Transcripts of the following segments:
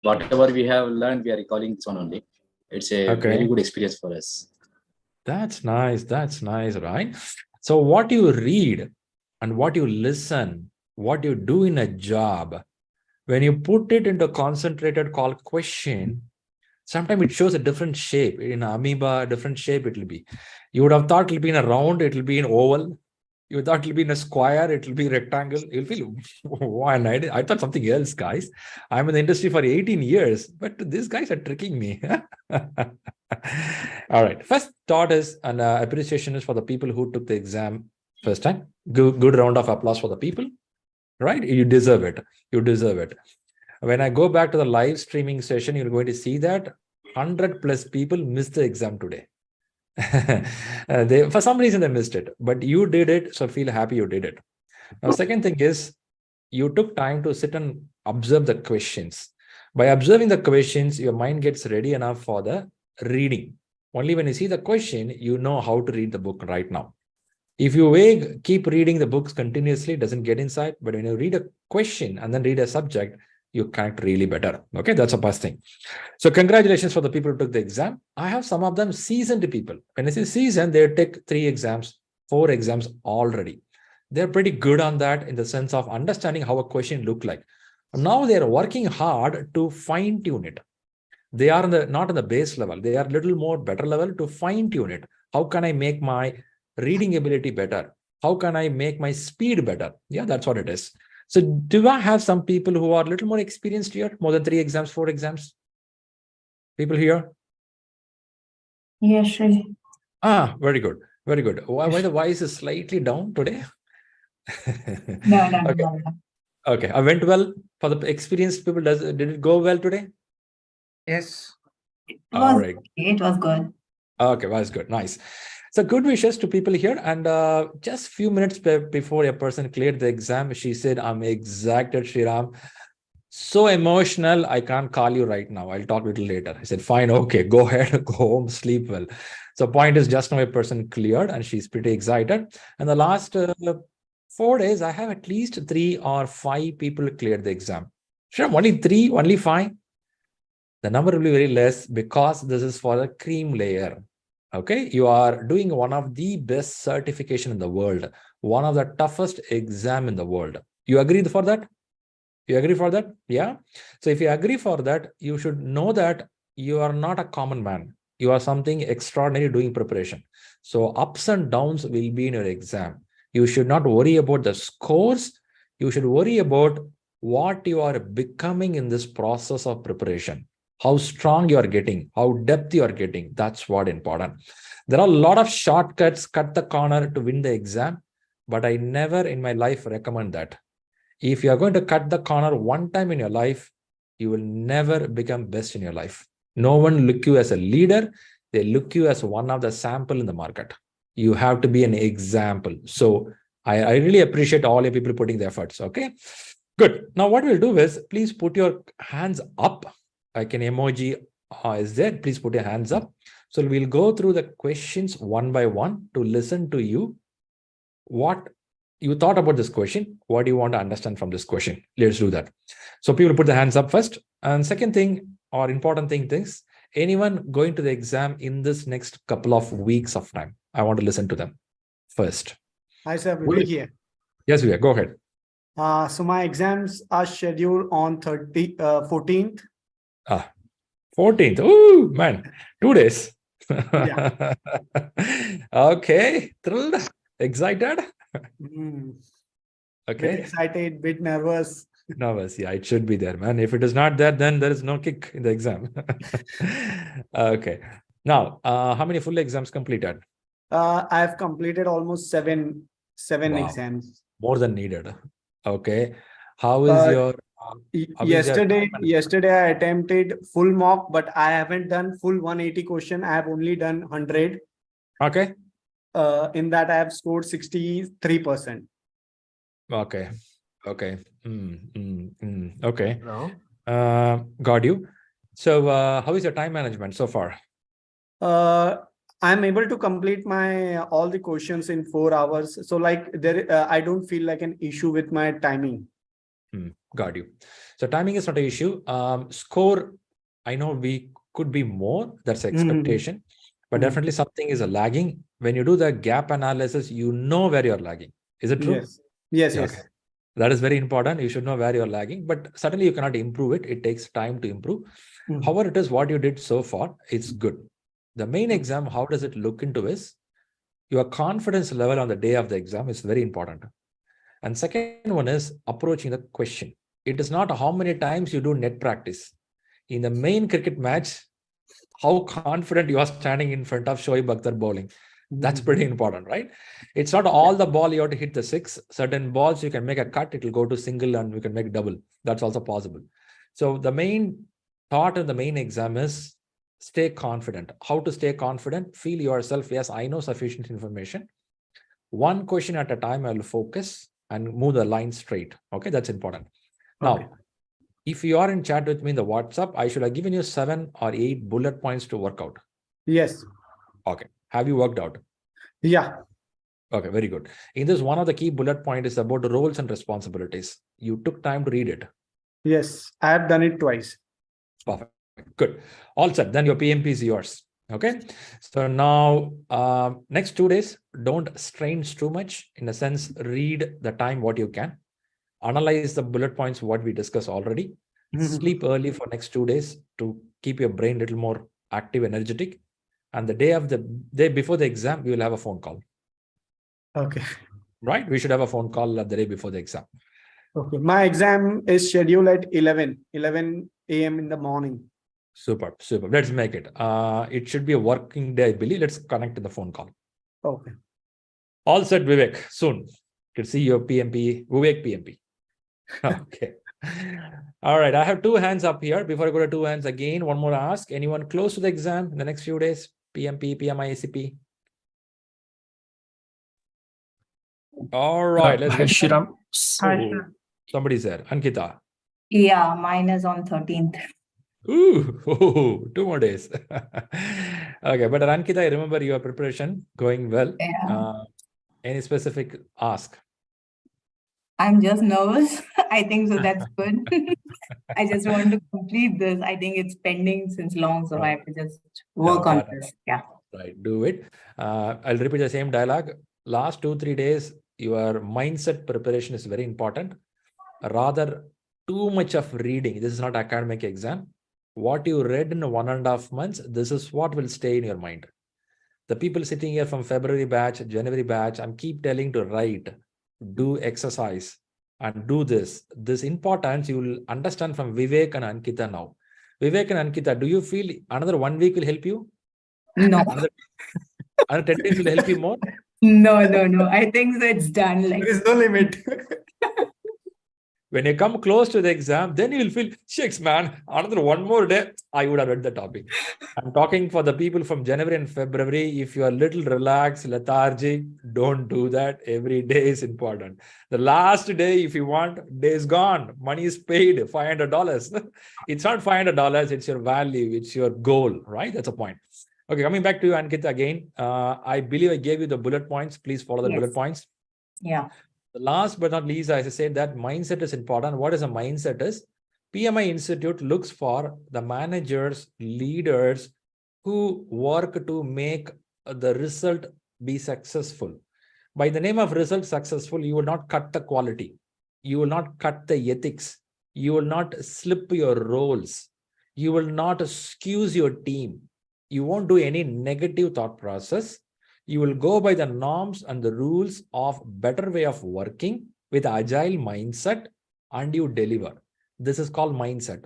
Whatever we have learned, we are recalling this one only. It's a very Okay. good experience for us. That's nice. That's nice, right? So what you read and what you listen, what you do in a job, when you put it into a concentrated call question, sometimes it shows a different shape. In amoeba, different shape it will be. You would have thought it will be in a round, it will be in oval. You thought it will be in a square, it will be rectangle. You'll feel, one. I thought something else, guys. I'm in the industry for 18 years, but these guys are tricking me. All right. First thought is, and appreciation is for the people who took the exam first time. Good round of applause for the people, right? You deserve it. You deserve it. When I go back to the live streaming session, you're going to see that 100 plus people missed the exam today. For some reason, they missed it, but you did it. So feel happy you did it. Now, second thing is you took time to sit and observe the questions. By observing the questions, your mind gets ready enough for the reading. Only when you see the question, you know how to read the book right now. If you keep reading the books continuously, it doesn't get inside. But when you read a question and then read a subject, you connect really better. Okay, that's the first thing. So congratulations for the people who took the exam. I have some of them seasoned people. When I say seasoned, they take 3 exams, 4 exams already. They're pretty good on that in the sense of understanding how a question look like. Now they're working hard to fine tune it. They are not on the base level. They are a little more better level to fine tune it. How can I make my reading ability better? How can I make my speed better? Yeah, that's what it is. So do I have some people who are a little more experienced here? More than 3 exams, 4 exams? People here? Yes, Shri. Very good. Very good. Why the voice is slightly down today? No, no, Okay. no, no. Okay. I went well for the experienced people. Did it go well today? Yes. It All was right. okay. It was good. Okay, that's good. Nice. So good wishes to people here. And just few minutes before a person cleared the exam, she said, I'm excited, Shriram. So emotional, I can't call you right now. I'll talk a little later. I said, fine, okay, go ahead, go home, sleep well. So point is just now a person cleared and she's pretty excited. And the last 4 days, I have at least 3 or 5 people cleared the exam. Sure, only 3, only 5. The number will be very less because this is for a cream layer. Okay, you are doing one of the best certification in the world, one of the toughest exam in the world. You agree for that? You agree for that? Yeah. So if you agree for that, you should know that you are not a common man. You are something extraordinary doing preparation. So ups and downs will be in your exam. You should not worry about the scores. You should worry about what you are becoming in this process of preparation. How strong you are getting, how depth you are getting. That's what important. There are a lot of shortcuts, cut the corner to win the exam, but I never in my life recommend that. If you are going to cut the corner one time in your life, you will never become best in your life. No one look you as a leader. They look you as one of the sample in the market. You have to be an example. So I really appreciate all your people putting the efforts. Okay, good. Now what we'll do is please put your hands up. Like an emoji is there. Please put your hands up. So we'll go through the questions one by one to listen to you. What you thought about this question, what do you want to understand from this question? Let's do that. So people put the hands up first. And second thing or important thing is anyone going to the exam in this next couple of weeks of time, I want to listen to them first. Hi, sir. Vivek here. Yes, Vivek, go ahead. So my exams are scheduled on 14th. 14th. Oh, man, 2 days. Yeah. Okay, thrilled, excited. Okay. Bit excited, bit nervous. Nervous, yeah, it should be there, man. If it is not there, then there is no kick in the exam. Okay. Now, how many full exams completed? I've completed almost seven Wow. exams. More than needed. Okay. How is your yesterday I attempted full mock, but I haven't done full 180 question. I have only done 100. Okay. In that I have scored 63%. Okay. Okay. Okay. Hello. Got you. So how is your time management so far? I'm able to complete my all the questions in 4 hours. So like there, I don't feel like an issue with my timing. Got you. So timing is not an issue. Score, I know we could be more. That's expectation. But definitely something is lagging. When you do the gap analysis, you know where you're lagging. Is it true? Yes. Yes. Yeah, Yes. okay. That is very important. You should know where you're lagging, but certainly you cannot improve it. It takes time to improve. However, it is what you did so far. It's good. The main exam, how does it look into is your confidence level on the day of the exam is very important. And second one is approaching the question. It is not how many times you do net practice. In the main cricket match, how confident you are standing in front of Shoaib Akhtar bowling. That's pretty important, right? It's not all the ball you have to hit the six. Certain balls you can make a cut, it will go to single and you can make double. That's also possible. So the main thought in the main exam is stay confident. How to stay confident? Feel yourself, yes, I know sufficient information. One question at a time, I will focus and move the line straight. Okay, that's important. Now, if you are in chat with me in the WhatsApp, I should have given you 7 or 8 bullet points to work out. Yes. Okay. Have you worked out? Yeah. Okay, very good. In this, one of the key bullet point is about the roles and responsibilities. You took time to read it. Yes. I have done it twice. Perfect. Good. All set. Then your PMP is yours. Okay. So now, next 2 days, don't strain too much. In a sense, read the time what you can. Analyze the bullet points what we discussed already. Sleep early for next 2 days to keep your brain a little more active, energetic. And the day before the exam, we will have a phone call. Okay. Right? We should have a phone call the day before the exam. Okay. My exam is scheduled at 11 a.m. in the morning. Super. Let's make it. It should be a working day, I believe. Let's connect to the phone call. Okay. All set, Vivek. Soon. To see your PMP, Vivek PMP. Okay. All right. I have 2 hands up here. Before I go to 2 hands again, one more ask. Anyone close to the exam in the next few days? PMP, PMI, ACP? All right. Let's get Shriram. somebody's there. Ankita. Yeah, mine is on 13th. Ooh, 2 more days. Okay. But Ankita, I remember your preparation going well. Yeah. Any specific ask? I'm just nervous. I think so. That's good. I just want to complete this. I think it's pending since long, so I have to just work on this. Yeah. Right. Do it. I'll repeat the same dialogue. Last 2-3 days, your mindset preparation is very important. Rather, too much of reading. This is not academic exam. What you read in 1.5 months, this is what will stay in your mind. The people sitting here from February batch, January batch, I'm keep telling to write, do exercise, and do this. This importance you will understand from Vivek and Ankita now. Vivek and Ankita, do you feel another 1 week will help you? No. Another 10 days will help you more? No. I think so it's done. Like, There is no limit. When you come close to the exam, then you will feel, shakes, man, another 1 more day, I would have read the topic. I'm talking for the people from January and February. If you are little relaxed, lethargic, don't do that. Every day is important. The last day, if you want, day is gone. Money is paid, $500. It's not $500, it's your value, it's your goal, right? That's a point. Okay, coming back to you, Ankita, again. I believe I gave you the bullet points. Please follow the bullet points. Yeah. The last but not least, as I said, that mindset is important. What is a mindset is? PMI Institute looks for the managers, leaders who work to make the result be successful. By the name of result successful, you will not cut the quality. You will not cut the ethics. You will not slip your roles. You will not excuse your team. You won't do any negative thought process. You will go by the norms and the rules of better way of working with agile mindset, and you deliver. This is called mindset.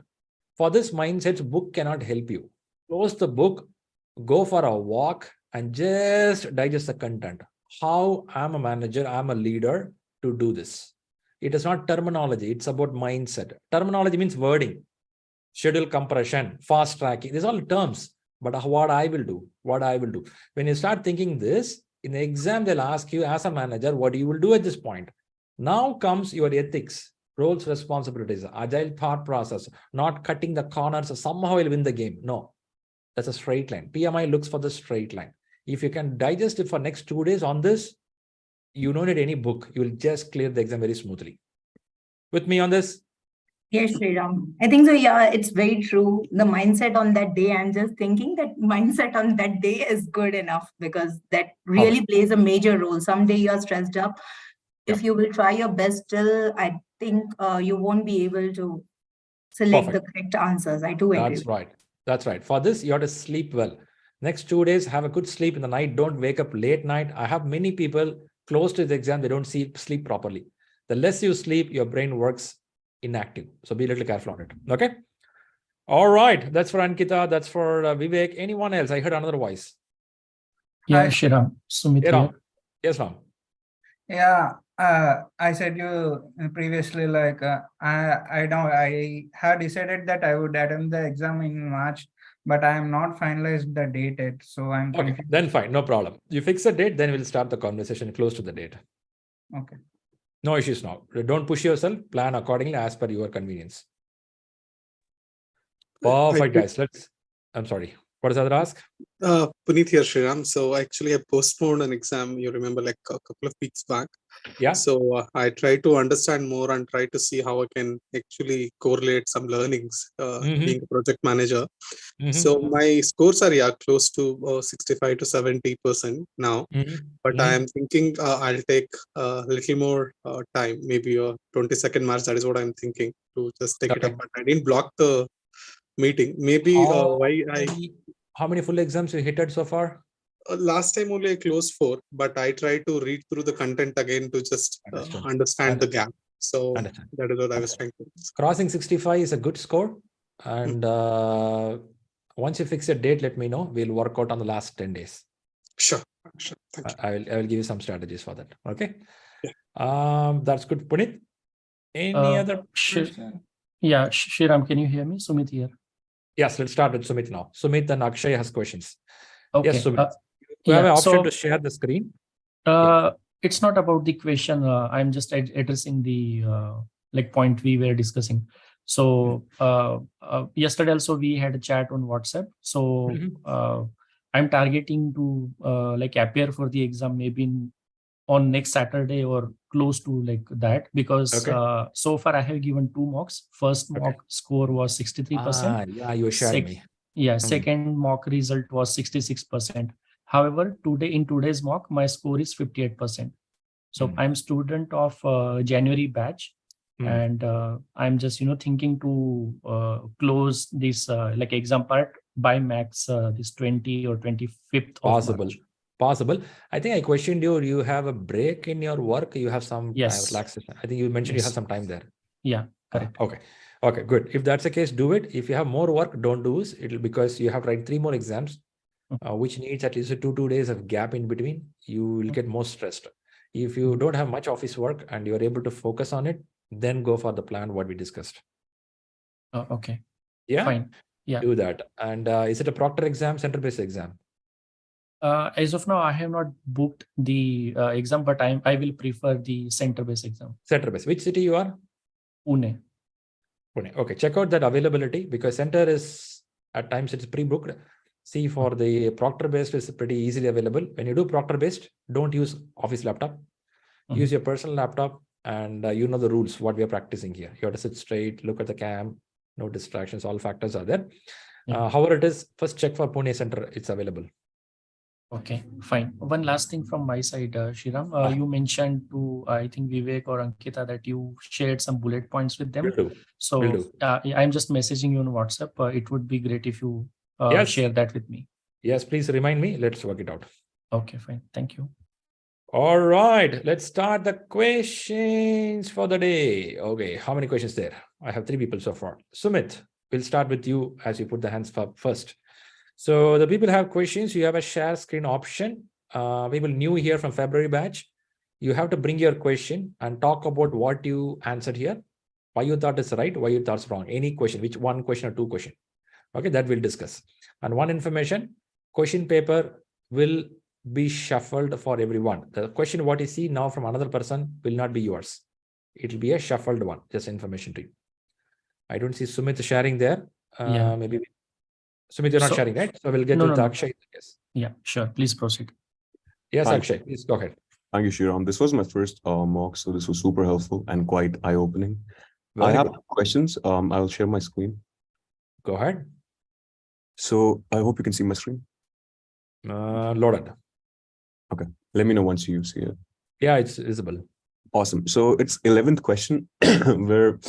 For this mindset, book cannot help you. Close the book, go for a walk, and just digest the content. How I'm a manager, I'm a leader to do this. It is not terminology, it's about mindset. Terminology means wording, schedule compression, fast tracking. These are all terms. But what I will do. When you start thinking this, in the exam, they'll ask you as a manager, what you will do at this point. Now comes your ethics, roles, responsibilities, agile thought process, not cutting the corners, somehow will win the game. No, that's a straight line. PMI looks for the straight line. If you can digest it for next 2 days on this, you don't need any book. You will just clear the exam very smoothly. with me on this? Yes, Sriram. I think so. Yeah, it's very true. The mindset on that day, I'm just thinking that mindset on that day is good enough because that really plays a major role. Someday you're stressed up. If you will try your best, still, I think you won't be able to select the correct answers. I do agree. That's right. That's right. For this, you have to sleep well. Next 2 days, have a good sleep in the night. Don't wake up late night. I have many people close to the exam. They don't sleep properly. The less you sleep, your brain works inactive. So be a little careful on it. Okay. All right. That's for Ankita. That's for Vivek. Anyone else? I heard another voice. Yeah, Shriram. Sumit Hey, here. Ram. Yes, Ram. Yeah, I said you previously, like I had decided that I would attempt the exam in March, but I am not finalized the date yet. So I'm Okay, confused. then fine, no problem. You fix a date, then we'll start the conversation close to the date. Okay. No issues now. Don't push yourself. Plan accordingly as per your convenience. Perfect, guys. I'm sorry. What does other ask? Puneet here, Shriram. So actually, I postponed an exam. You remember, like a couple of weeks back. Yeah. So I try to understand more and try to see how I can actually correlate some learnings. Being a project manager. So my scores are close to 65 to 70% now. But I am thinking I'll take a little more time, maybe 22nd March. That is what I'm thinking to just take it up. But I didn't block the meeting. Maybe how many full exams you hit so far? Last time only I closed 4, but I tried to read through the content again to just understand the gap. So that is what I was trying to do. Crossing 65 is a good score. And once you fix your date, let me know. We'll work out on the last 10 days. Sure. Thank you. I will give you some strategies for that. Okay. Yeah. That's good. Puneet, any other person? Yeah, Shriram, can you hear me? Sumit here. Yes, let's start with Sumit now. Sumit and Akshay has questions. Okay. Yes, Sumit. You have an option to share the screen. It's not about the question. I'm just addressing the point we were discussing. So yesterday also we had a chat on WhatsApp. So I'm targeting to appear for the exam maybe on next Saturday or close to like that, because so far I have given 2 mocks. First mock score was 63%. Yeah, you were sharing me. Yeah, second mock result was 66%. However, in today's mock, my score is 58%. So I'm student of January batch, and I'm just thinking to close this exam part by max this 20 or 25th of March. Possible. I think I questioned you. You have a break in your work. You have some relaxation. I think you mentioned you have some time there. Yeah, correct. Okay, good. If that's the case, do it. If you have more work, don't do it. It'll because you have to write 3 more exams, which needs at least 2 days of gap in between. You will get more stressed. If you don't have much office work and you're able to focus on it, then go for the plan what we discussed. Okay. Yeah. Fine. Yeah. Do that. And is it a proctor exam, center-based exam? As of now, I have not booked the exam, but I will prefer the center-based exam. Center-based. Which city you are? Pune. Okay, check out that availability because center is at times it's pre-booked. See, for the proctor-based is pretty easily available. When you do proctor-based, don't use office laptop. Use your personal laptop, and you know the rules, what we are practicing here. You have to sit straight, look at the cam, no distractions, all factors are there. However it is, first check for Pune center, it's available. Okay, fine. One last thing from my side, Shriram. You mentioned to, I think, Vivek or Ankita that you shared some bullet points with them. Will do. So I'm just messaging you on WhatsApp. It would be great if you share that with me. Yes, please remind me. Let's work it out. Okay, fine. Thank you. All right, let's start the questions for the day. Okay, how many questions there? I have 3 people so far. Sumit, we'll start with you as you put the hands up first. So the people have questions. You have a share screen option. People new here from February batch. You have to bring your question and talk about what you answered here, why you thought it's right, why you thought it's wrong. Any question, which 1 question or 2 question. Okay, that we'll discuss. And one information, question paper will be shuffled for everyone. The question what you see now from another person will not be yours. It will be a shuffled one, just information to you. I don't see Sumit sharing there. Maybe Sumit, you're not sharing, right? So we'll get to Akshay. Yes. Yeah, sure. Please proceed. Yes, Akshay, please go ahead. Thank you, Shriram. This was my first mock, so this was super helpful and quite eye-opening. I Very have good. questions. I'll share my screen. Go ahead. So I hope you can see my screen. Loaded. Okay. Let me know once you see it. Yeah, it's visible. Awesome. So it's 11th question where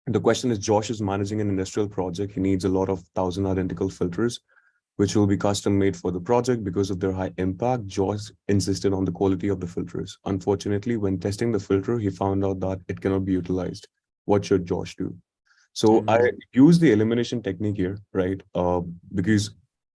the question is Josh is managing an industrial project. He needs a lot of 1,000 identical filters, which will be custom made for the project. Because of their high impact, Josh insisted on the quality of the filters. Unfortunately, when testing the filter, he found out that it cannot be utilized. What should Josh do? So I use the elimination technique here, right? Because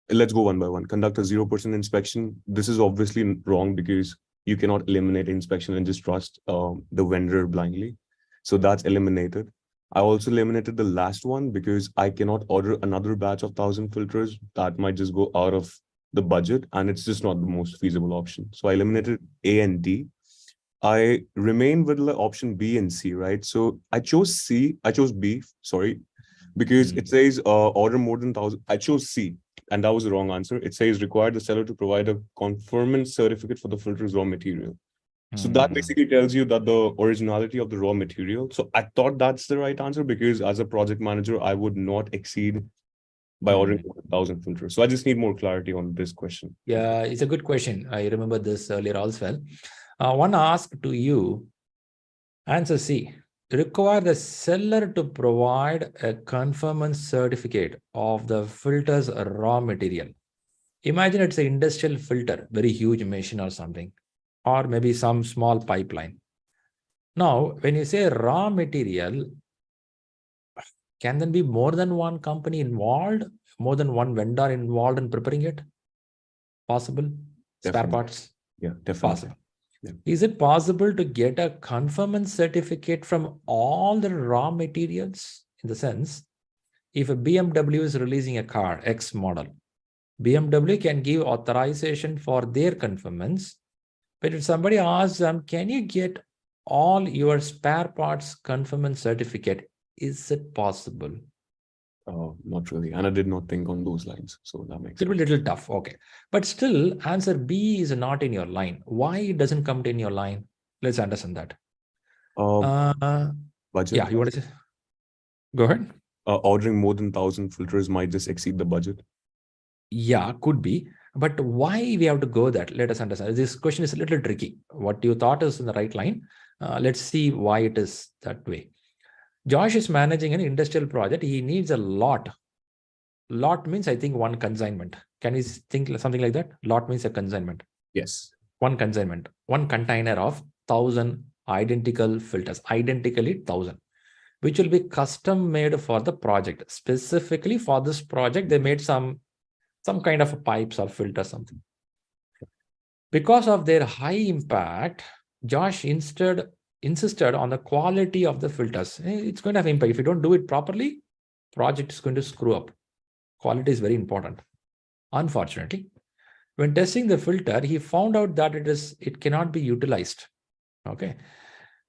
let's go one by one. Conduct a 0% inspection. This is obviously wrong because you cannot eliminate inspection and just trust the vendor blindly. So that's eliminated. I also eliminated the last one because I cannot order another batch of 1,000 filters. That might just go out of the budget and it's just not the most feasible option. So I eliminated A and D. I remain with the option B and C, right? So I chose B, sorry, because it says order more than 1,000. I chose C, and that was the wrong answer. It says require the seller to provide a conformance certificate for the filter's raw material. So that basically tells you that the originality of the raw material. So I thought that's the right answer because as a project manager, I would not exceed by ordering 1,000 filters. So I just need more clarity on this question. Yeah, it's a good question. I remember this earlier also. One ask to you, answer C. Require the seller to provide a conformance certificate of the filter's raw material. Imagine it's an industrial filter, very huge machine or something, or maybe some small pipeline. Now, when you say raw material, can there be more than one company involved, more than one vendor involved in preparing it? Possible? Definitely. Spare parts? Yeah, definitely. Possible. Yeah. Is it possible to get a conformance certificate from all the raw materials? In the sense, if a BMW is releasing a car, X model, BMW can give authorization for their conformance. But if somebody asks them, can you get all your spare parts conformance certificate? Is it possible? Not really. And I did not think on those lines. So that makes It will sense. be a little tough. Okay. But still, answer B is not in your line. Why it doesn't come in your line? Let's understand that. Budget? Yeah, you want to say? Go ahead. Ordering more than 1,000 filters might just exceed the budget. Yeah, could be. But why we have to go that? Let us understand. This question is a little tricky. What you thought is in the right line. Let's see why it is that way. Josh is managing an industrial project. He needs a lot. Lot means, I think, one consignment. Can we think something like that? Lot means a consignment. Yes. One consignment, one container of 1,000 identical filters, identically 1,000, which will be custom made for the project. Specifically for this project, they made some kind of pipes or filter something. Because of their high impact, Josh instead insisted on the quality of the filters. It's going to have impact. If you don't do it properly, project is going to screw up. Quality is very important. Unfortunately, when testing the filter, he found out that it cannot be utilized. Okay.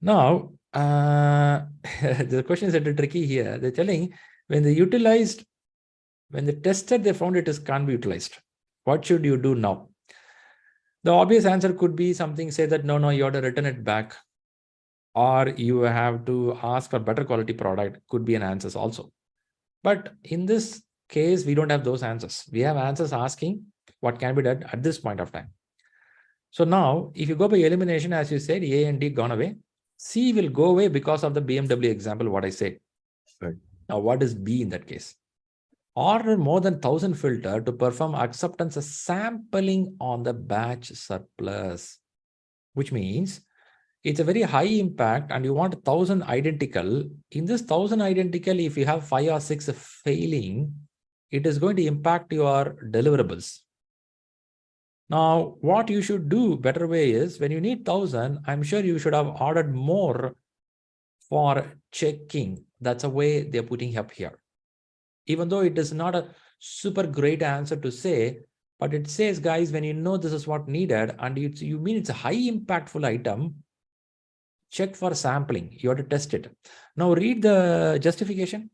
Now, the question is a little tricky here. They're telling when they tested, they found it can't be utilized. What should you do now? The obvious answer could be something, say that, no, you have to return it back. Or you have to ask for better quality product, could be an answer also. But in this case, we don't have those answers. We have answers asking what can be done at this point of time. So now, if you go by elimination, as you said, A and D gone away. C will go away because of the BMW example, what I said. Right. Now, what is B in that case? Order more than 1,000 filter to perform acceptance sampling on the batch surplus, which means it's a very high impact and you want 1,000 identical. In this 1,000 identical, if you have 5 or 6 failing, it is going to impact your deliverables. Now, what you should do better way is when you need 1,000, I'm sure you should have ordered more for checking. That's a way they're putting up here. Even though it is not a super great answer to say, but it says, guys, when you know this is what needed and you mean it's a high impactful item, check for sampling. You have to test it. Now read the justification.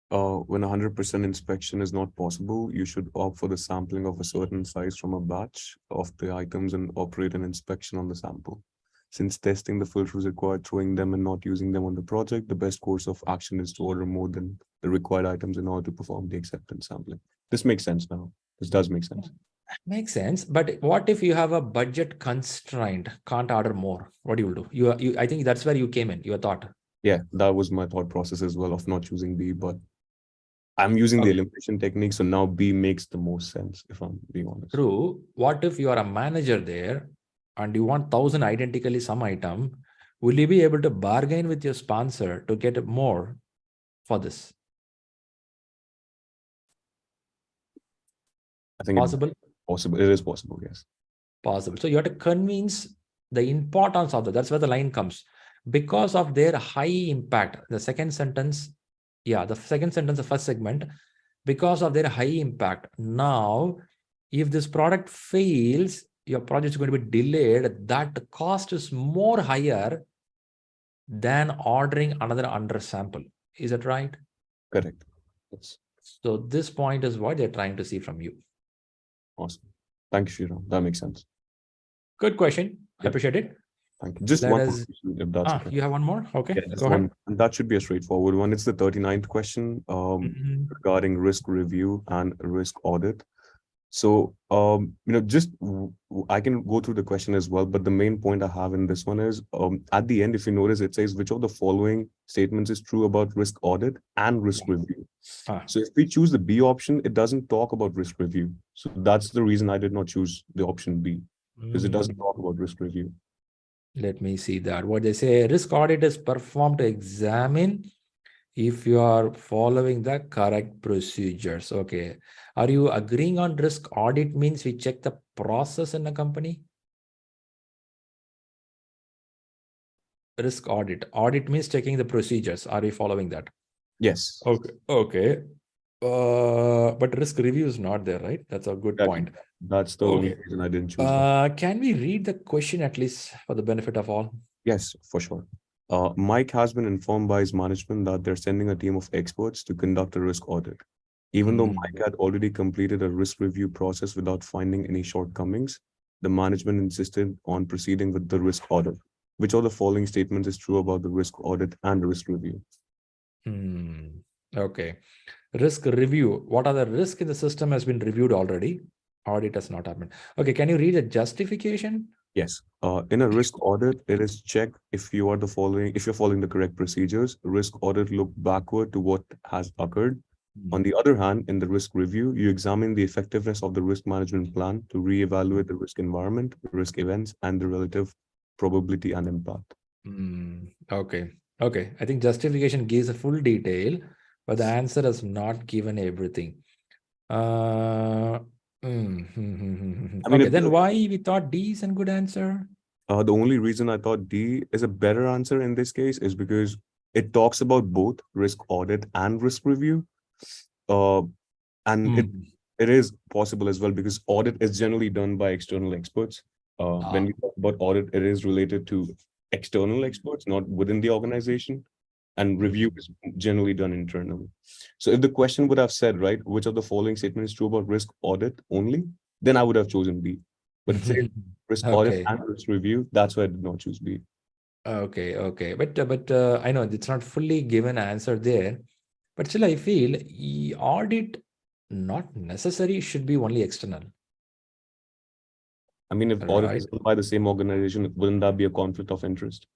when 100% inspection is not possible, you should opt for the sampling of a certain size from a batch of the items and operate an inspection on the sample. Since testing the filters required throwing them and not using them on the project, the best course of action is to order more than the required items in order to perform the acceptance sampling. This makes sense now. This does make sense. Makes sense. But what if you have a budget constraint, can't order more? What do you do? You I think that's where you came in, your thought. Yeah, that was my thought process as well of not choosing B, but I'm using the elimination technique. So now B makes the most sense, if I'm being honest. True. What if you are a manager there and you want 1,000 identically some item? Will you be able to bargain with your sponsor to get more for this? I think Possible? Possible. It is possible, yes. Possible. So you have to convince the importance of that. That's where the line comes. Because of their high impact, the second sentence, the first segment, because of their high impact. Now, if this product fails, your project is going to be delayed. That cost is more higher than ordering another under sample. Is that right? Correct. Yes. So this point is what they're trying to see from you. Awesome. Thank you, Shriram. That makes sense. Good question. I appreciate it. Thank you. Just Let one us... more question, if that's okay. You have one more? Okay, yeah, go ahead. And that should be a straightforward one. It's the 39th question regarding risk review and risk audit. So, just I can go through the question as well, but the main point I have in this one is at the end, if you notice, it says which of the following statements is true about risk audit and risk review. So if we choose the B option, it doesn't talk about risk review. So that's the reason I did not choose the option B, because it doesn't talk about risk review. Let me see that. What they say, risk audit is performed to examine if you are following the correct procedures. Okay. Are you agreeing on risk audit means we check the process in a company? Risk audit. Audit means checking the procedures. Are we following that? Yes. Okay. Okay. But risk review is not there, right? That's a good point. That's the only reason I didn't choose that. Can we read the question at least for the benefit of all? Yes, for sure. Mike has been informed by his management that they're sending a team of experts to conduct a risk audit. Even though Mike had already completed a risk review process without finding any shortcomings, the management insisted on proceeding with the risk audit. Which of the following statements is true about the risk audit and risk review? Okay. Risk review. What are the risks in the system has been reviewed already? Audit has not happened. Okay. Can you read the justification? Yes. In a risk audit, it is checked if you're following the correct procedures. Risk audit look backward to what has occurred. On the other hand, in the risk review, you examine the effectiveness of the risk management plan to reevaluate the risk environment, risk events, and the relative probability and impact. Okay. Okay. I think justification gives a full detail, but the answer has not given everything. Okay, then why we thought D is a good answer? The only reason I thought D is a better answer in this case is because it talks about both risk audit and risk review. And it is possible as well because audit is generally done by external experts. When we talk about audit, it is related to external experts, not within the organization. And review is generally done internally. So if the question would have said, right, which of the following statement is true about risk audit only, then I would have chosen B. But it says risk audit and risk review, that's why I did not choose B. Okay, okay. But I know it's not fully given answer there. But still, I feel audit not necessary should be only external. I mean, if audit is done by the same organization, wouldn't that be a conflict of interest?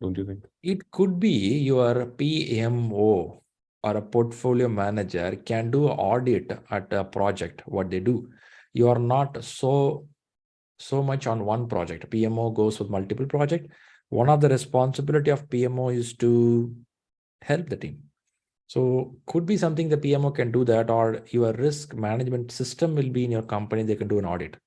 Don't you think? It could be your PMO or a portfolio manager can do audit at a project, what they do. You are not so much on one project. PMO goes with multiple projects. One of the responsibility of PMO is to help the team. So could be something the PMO can do that, or your risk management system will be in your company. They can do an audit.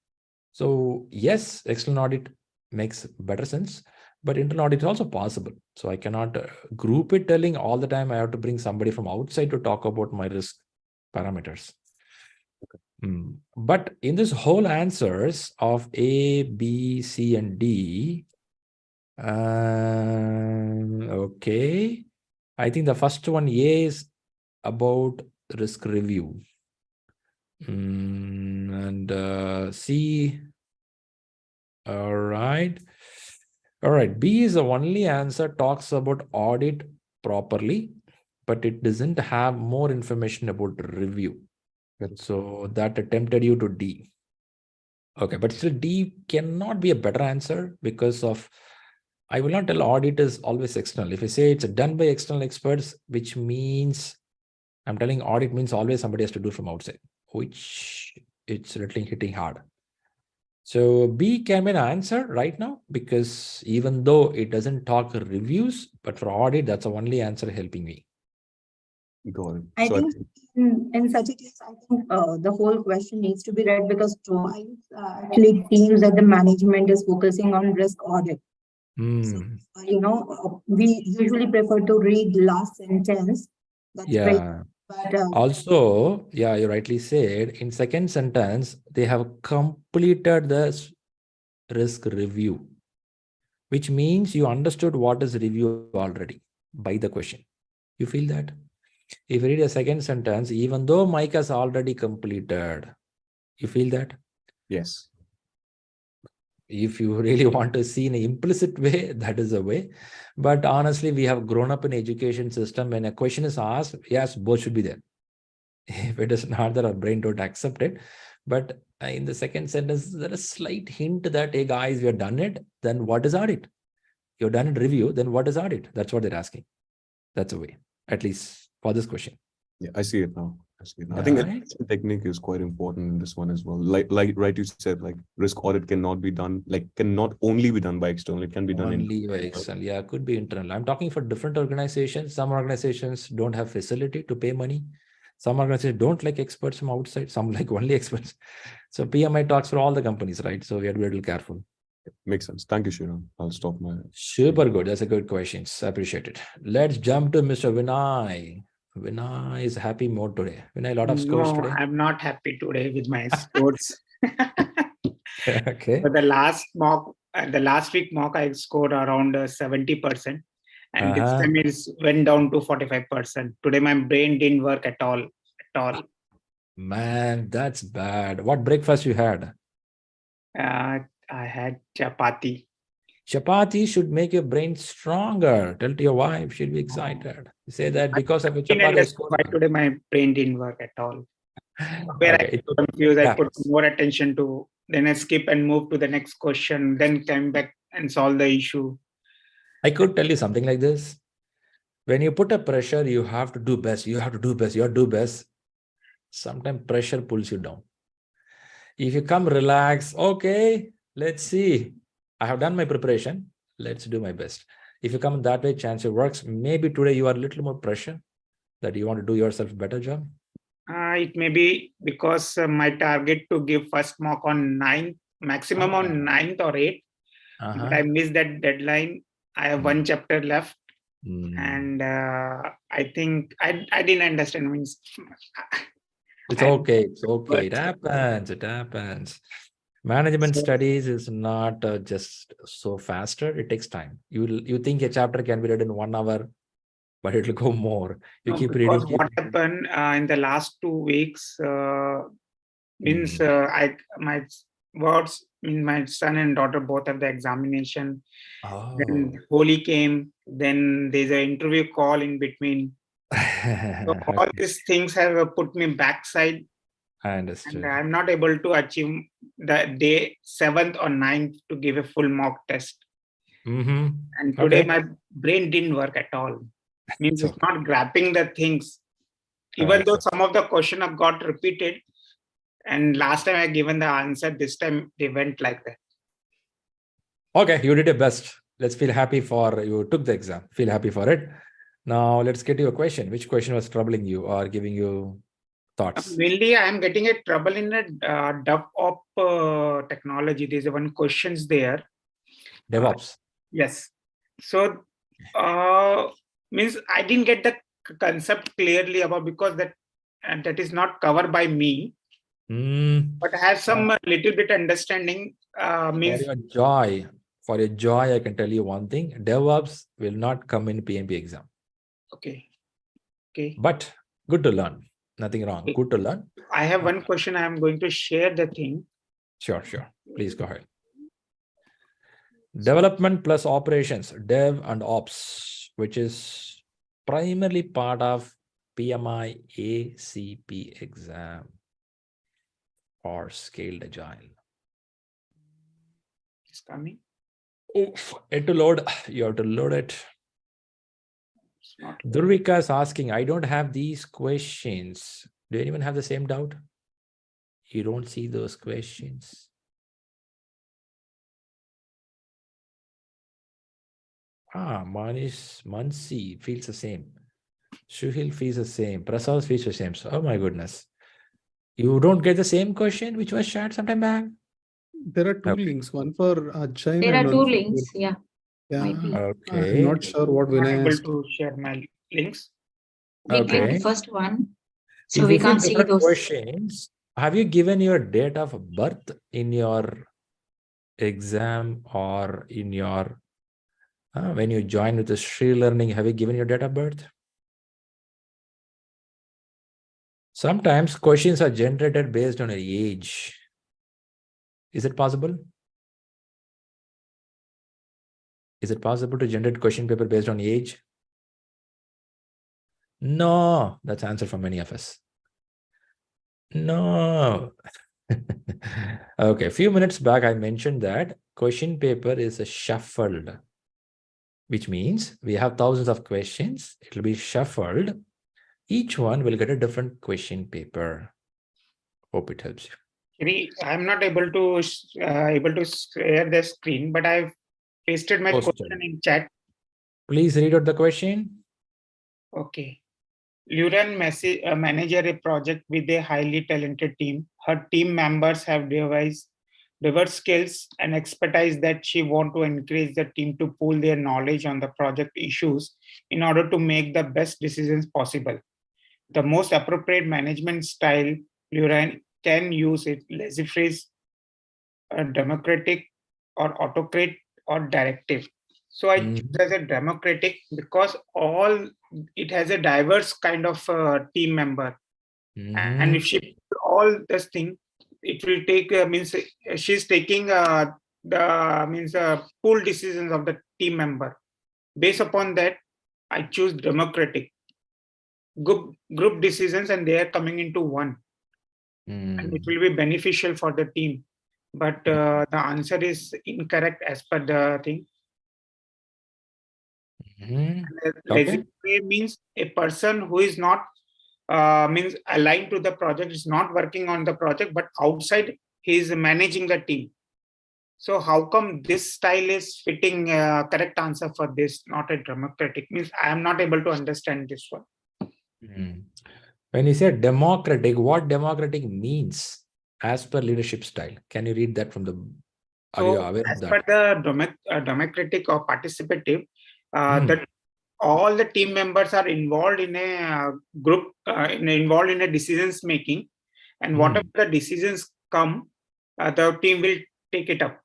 So yes, external audit makes better sense, but internal audit is also possible. So I cannot group it telling all the time I have to bring somebody from outside to talk about my risk parameters. But in this whole answers of A, B, C, and D, okay, I think the first one, A, is about risk review. And C. All right. All right. B is the only answer talks about audit properly, but it doesn't have more information about review. So that tempted you to D. Okay, but still D cannot be a better answer because of, I will not tell audit is always external. If I say it's done by external experts, which means I'm telling audit means always somebody has to do from outside, which it's literally hitting hard. So B can be an answer right now because even though it doesn't talk reviews, but for audit, that's the only answer helping me. Got it. I So think in such a case, I think the whole question needs to be read because twice actually it seems that the management is focusing on risk audit. So, we usually prefer to read the last sentence. That's great. Yeah. But Also, yeah, you rightly said in second sentence, they have completed the risk review, which means you understood what is review already by the question. You feel that? If you read a second sentence, even though Mike has already completed, you feel that? yes. If you really want to see in an implicit way, that is a way. But honestly, we have grown up in education system. When a question is asked, yes, both should be there. If it is not there, our brain don't accept it. But in the second sentence, there is a slight hint that, hey guys, we have done it. Then what is audit? You've done it review. Then what is audit? That's what they're asking. That's a way, at least for this question. Yeah, I see it now. I think assessment technique is quite important in this one as well. Like right, you said, like risk audit cannot be done, like cannot only be done by external. It can be done only by external. Yeah, could be internal. I'm talking for different organizations. Some organizations don't have facility to pay money. Some organizations don't like experts from outside. Some like only experts. So PMI talks for all the companies, right? So we have to be a little careful. Makes sense. Thank you, Shriram. I'll stop my. Super good. That's a good question. I appreciate it. Let's jump to Mr. Vinay. Vinay is happy mode today. Vinay, a lot of scores today. I'm not happy today with my scores. Okay. But the last week mock, I scored around 70%. And this time it went down to 45%. Today, my brain didn't work at all. Man, that's bad. What breakfast you had? I had chapati. Chapati should make your brain stronger. Tell to your wife, she'll be excited. Say that because of a chapati. Why today my brain didn't work at all. Where I got confused, I put more attention to, then I skip and move to the next question, then come back and solve the issue. I could tell you something like this. When you put a pressure, you have to do best. You have to do best. You have to do best. Sometimes pressure pulls you down. If you come relax, okay, let's see. I have done my preparation. Let's do my best. If you come that way, chance it works. Maybe today you are a little more pressure that you want to do yourself a better job. It may be because my target to give first mock on 9th, maximum on 9th or 8th. But I missed that deadline. I have one chapter left. And I think I didn't understand. Means it's okay. It's okay. It happens. It happens. Management studies is not just so faster. It takes time. You think a chapter can be read in 1 hour, but it will go more. You keep reading. What happened in the last 2 weeks means my words mean my son and daughter both have the examination. Then Holi came. Then there's an interview call in between. So all these things have put me backside. I understand. And I'm not able to achieve the day 7th or 9th to give a full mock test. And today my brain didn't work at all. Means it's not grabbing the things. Even though some of the question have got repeated. And last time I given the answer, this time they went like that. Okay, you did your best. Let's feel happy for you took the exam. Feel happy for it. Now let's get to your question. Which question was troubling you or giving you thoughts? Mainly, I am getting a trouble in the DevOps technology. There's one questions there. DevOps. Yes. So means I didn't get the concept clearly about because that is not covered by me. But I have some little bit understanding. Means for your joy, I can tell you one thing: DevOps will not come in PMP exam. Okay. But Good to learn. Nothing wrong. Good to learn. I have one question. I am going to share the thing. Sure. Please go ahead. Development plus operations, dev and ops, which is primarily part of PMI ACP exam or scaled agile. It's coming. Oof, it to load. You have to load it. Durvika is asking, I don't have these questions. Do anyone have the same doubt? You don't see those questions. Mansi feels the same. Shuhil feels the same. Prasad feels the same. So, oh my goodness. You don't get the same question which was shared sometime back? There are two links, one for Agile. There are and two one for links. Yeah. Okay. I'm not sure what I'm Vinay able has. to share my links. We click Okay. the first one. So If we you see can't see different those. questions, have you given your date of birth in your exam or in your when you join with the ShriLearning, have you given your date of birth? Sometimes questions are generated based on your age. Is it possible? Is it possible to generate question paper based on age? No, that's the answer for many of us. No. Okay, a few minutes back, I mentioned that question paper is shuffled, which means we have thousands of questions. It will be shuffled. Each one will get a different question paper. Hope it helps you. I'm not able to share the screen, but I've pasted my question in chat. Please read out the question. Okay. Luran manager a project with a highly talented team. Her team members have diverse skills and expertise that she want to encourage the team to pool their knowledge on the project issues in order to make the best decisions possible. The most appropriate management style Luran can use it laissez-faire, democratic, or autocrat, or directive. So I choose as a democratic because it has a diverse kind of team member, and if she all this thing, it will take means she's taking pool decisions of the team member. Based upon that, I choose democratic group decisions, and they are coming into one, and it will be beneficial for the team. But the answer is incorrect as per the thing. Laissez-faire means a person who is not means aligned to the project, is not working on the project, but outside he is managing the team. So how come this style is fitting correct answer for this, not a democratic? Means I am not able to understand this one. When you say democratic, what democratic means as per leadership style? Can you read that from the? Are you aware of that? As per the democratic or participative, that all the team members are involved in a group, involved in a decisions making, and whatever the decisions come, the team will take it up.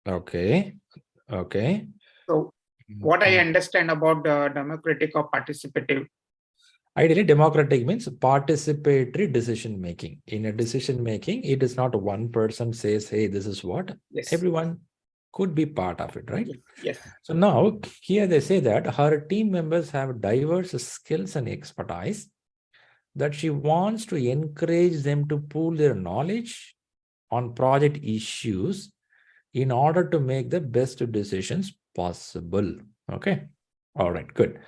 Okay. So what I understand about the democratic or participative. Ideally, democratic means participatory decision making. In a decision making, it is not one person says, hey, this is what. Yes. Everyone could be part of it, right? Yes. So now here they say that her team members have diverse skills and expertise, that she wants to encourage them to pool their knowledge on project issues in order to make the best decisions possible. Okay. All right, good.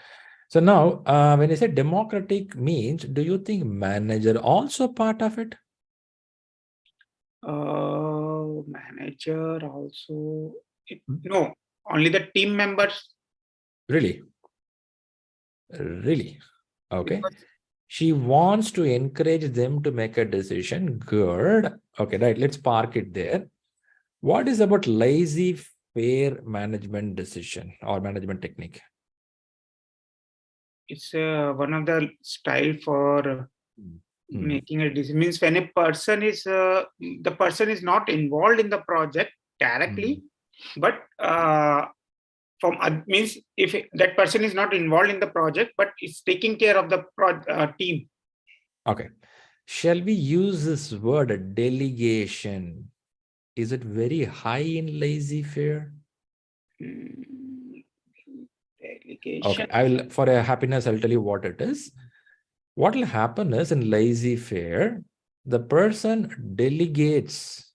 So now, when you say democratic means, do you think manager also part of it? Manager also, no, only the team members. Really? Okay. Because she wants to encourage them to make a decision. Good. Okay, right. Let's park it there. What is about laissez-faire management decision or management technique? It's one of the style for making a decision. Means when a person is the person is not involved in the project directly, but means if that person is not involved in the project, but is taking care of the team. Okay. Shall we use this word delegation? Is it very high in laissez-faire? Delegation. Okay, I will, for a happiness, I'll tell you what it is. What will happen is in laissez-faire, the person delegates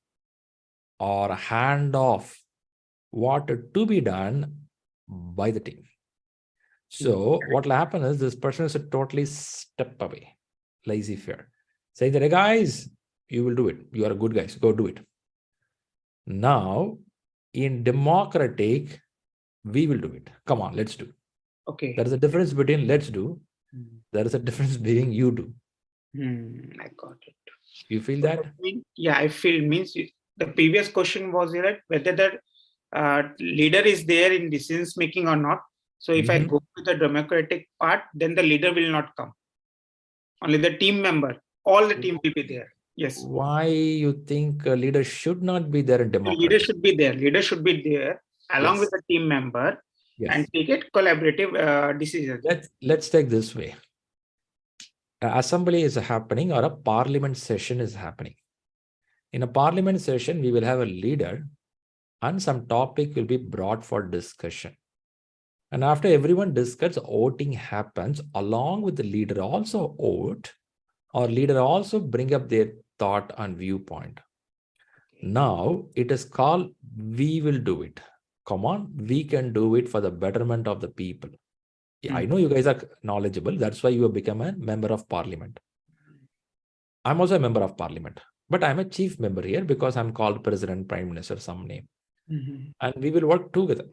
or hand off what to be done by the team. So what will happen is this person is a totally step away, laissez-faire. Say that, hey guys, you will do it. You are good guys, go do it. Now, in democratic, we will do it. Come on, let's do. Okay. There is a difference between let's do. There is a difference between you do. I got it. You feel that? Yeah, I feel means the previous question was whether the leader is there in decisions making or not. So if I go to the democratic part, then the leader will not come. Only the team member, all the team will be there. Yes. Why you think a leader should not be there in democracy? Leader should be there. Leader should be there along with the team member and take it collaborative decisions. Let's take this way. An assembly is happening or a parliament session is happening. In a parliament session, we will have a leader and some topic will be brought for discussion. And after everyone discusses, voting happens along with the leader also vote or leader also bring up their thought and viewpoint. Now it is called, we will do it. Come on, we can do it for the betterment of the people. Yeah, I know you guys are knowledgeable. That's why you have become a member of parliament. I'm also a member of parliament, but I'm a chief member here because I'm called president, prime minister, some name. And we will work together.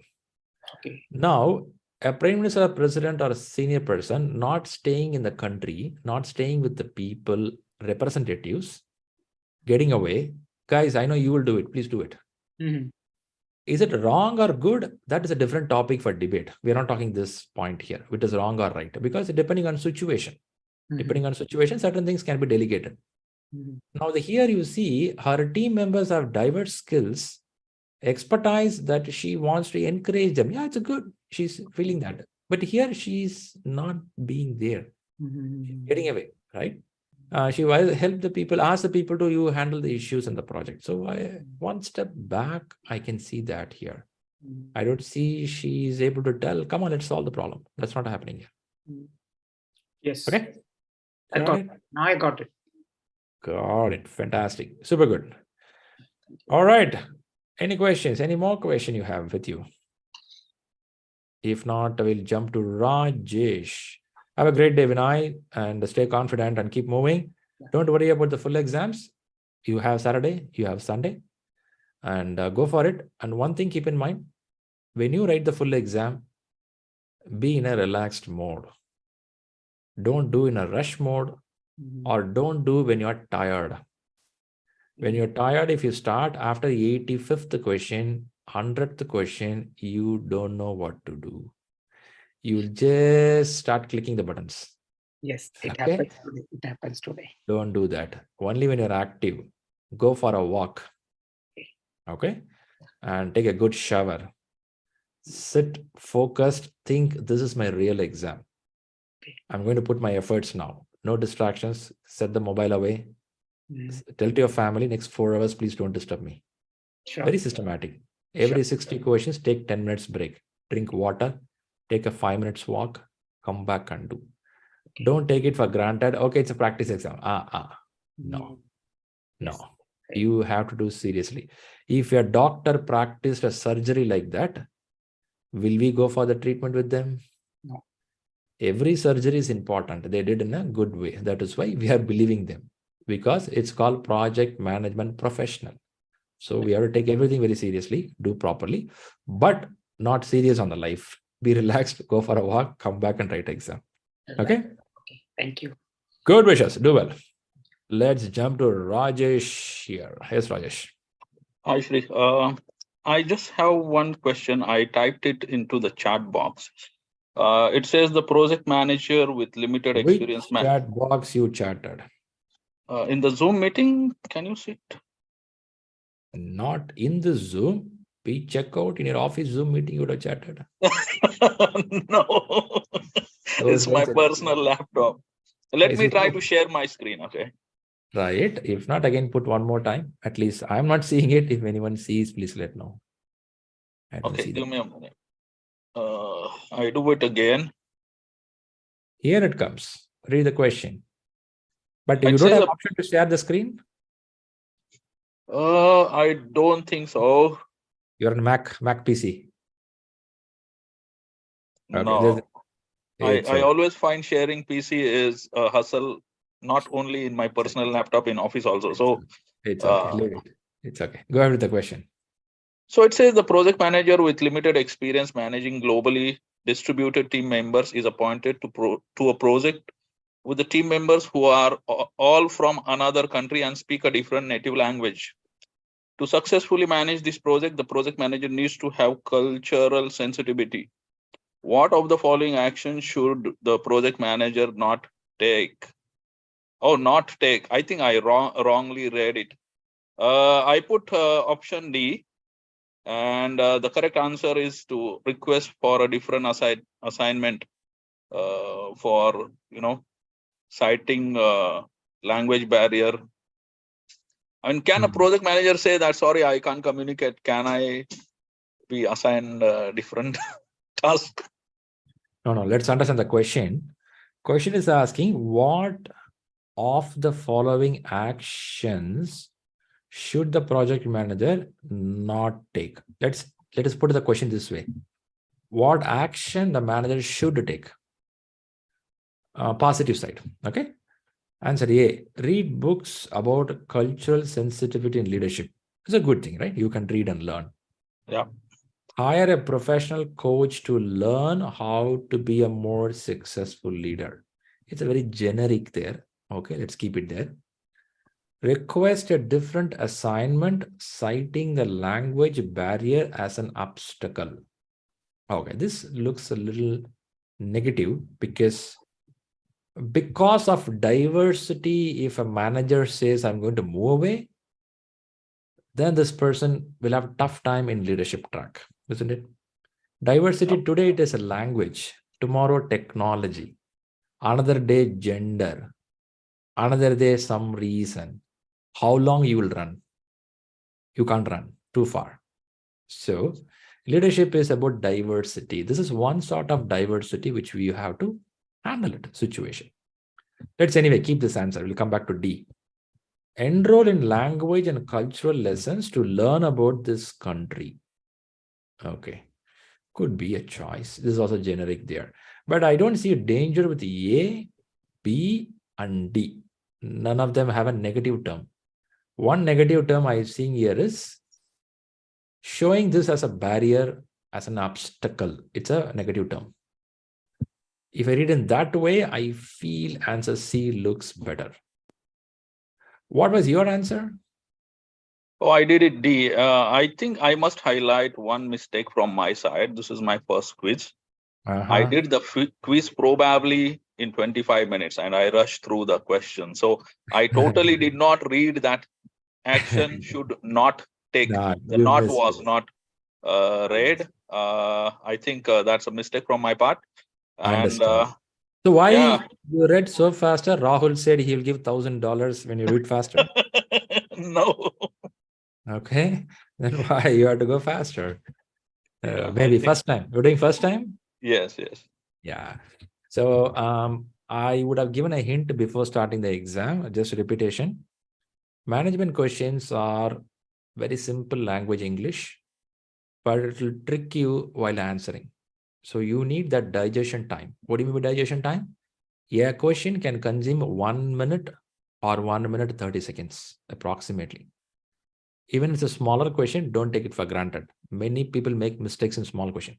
Okay. Now, a prime minister, a president, or a senior person not staying in the country, not staying with the people, representatives, getting away. Guys, I know you will do it. Please do it. Is it wrong or good? That is a different topic for debate. We are not talking this point here, which is wrong or right, because depending on situation, certain things can be delegated. Now, here you see her team members have diverse skills, expertise that she wants to encourage them. Yeah, it's a good. She's feeling that. But here she's not being there, getting away, right? She will help the people, ask the people to you handle the issues in the project. So one step back, I can see that here. I don't see she's able to tell, come on, let's solve the problem. That's not happening here. Yes. Okay. Now I got it. Got it. Fantastic. Super good. All right. Any questions? Any more question you have with you? If not, I will jump to Rajesh. Have a great day, Vinay, and stay confident and keep moving. Don't worry about the full exams. You have Saturday, you have Sunday, and go for it. And one thing, keep in mind, when you write the full exam, be in a relaxed mode. Don't do in a rush mode, or don't do when you're tired. When you're tired, if you start after the 85th question, 100th question, you don't know what to do. You'll just start clicking the buttons. Yes, it happens today. It happens today. Don't do that. Only when you're active. Go for a walk. Okay? And take a good shower. Sit focused. Think this is my real exam. I'm going to put my efforts now. No distractions. Set the mobile away. Tell to your family, next 4 hours, please don't disturb me. Very systematic. Every 60 questions, take 10 minutes break. Drink water. Take a 5 minutes walk. Come back and do. Don't take it for granted. Okay, it's a practice exam. No. You have to do seriously. If your doctor practiced a surgery like that, will we go for the treatment with them? No. Every surgery is important. They did in a good way. That is why we are believing them, because it's called project management professional. So we have to take everything very seriously, do properly, but not serious on the life. Be relaxed, go for a walk, come back and write exam. Okay? Okay. Thank you. Good wishes. Do well. Let's jump to Rajesh here. Yes, Rajesh. Hi, Shri. I just have one question. I typed it into the chat box. It says the project manager with limited experience. Which chat box you chatted? In the Zoom meeting, can you see it? Not in the Zoom. Be checkout in your office Zoom meeting, you would have chatted. No, it's my personal laptop. Let me try to share my screen, okay? Right. If not, again, put one more time. At least I'm not seeing it. If anyone sees, please let know. Okay, give me a minute. I do it again. Here it comes. Read the question. But you don't have option to share the screen? I don't think so. You're on Mac PC. Okay, no. I always find sharing PC is a hustle, not only in my personal laptop, in office also. So it's okay. Leave it. It's okay. Go ahead with the question. So it says the project manager with limited experience managing globally distributed team members is appointed to a project with the team members who are all from another country and speak a different native language. To successfully manage this project, the project manager needs to have cultural sensitivity. What of the following actions should the project manager not take? Oh, not take. I think I wrongly read it. I put option D. And the correct answer is to request for a different assignment for, citing language barrier. I mean, can a project manager say that, sorry, I can't communicate? Can I be assigned a different task? No, let's understand the question. Question is asking, what of the following actions should the project manager not take? Let us put the question this way. What action the manager should take? Positive side. Okay. Answer A. Read books about cultural sensitivity in leadership. It's a good thing, right? You can read and learn. Yeah. Hire a professional coach to learn how to be a more successful leader. It's a very generic there. Okay, let's keep it there. Request a different assignment, citing the language barrier as an obstacle. Okay, this looks a little negative because of diversity, if a manager says, I'm going to move away, then this person will have a tough time in leadership track, isn't it? Diversity today, it is a language. Tomorrow, technology. Another day, gender. Another day, some reason. How long you will run? You can't run too far. So leadership is about diversity. This is one sort of diversity which we have to handle it situation. Let's anyway keep this answer. We'll come back to D. Enroll in language and cultural lessons to learn about this country. Okay, could be a choice. This is also generic there. But I don't see a danger with A, B, and D. None of them have a negative term. One negative term I'm seeing here is showing this as a barrier, as an obstacle. It's a negative term. If I read in that way, I feel answer C looks better. What was your answer? Oh, I did it D. I think I must highlight one mistake from my side. This is my first quiz. I did the quiz probably in 25 minutes and I rushed through the question. So I totally did not read that action should not take. The not was not read. I think that's a mistake from my part. And so why you read so faster? Rahul said he'll give $1,000 when you read faster. No. Okay, then why you have to go faster? Maybe first time. You're doing first time? Yes. Yeah. So I would have given a hint before starting the exam, just repetition. Management questions are very simple language English, but it will trick you while answering. So you need that digestion time. What do you mean by digestion time? Yeah, a question can consume 1 minute or 1 minute 30 seconds approximately. Even if it's a smaller question, don't take it for granted. Many people make mistakes in small question.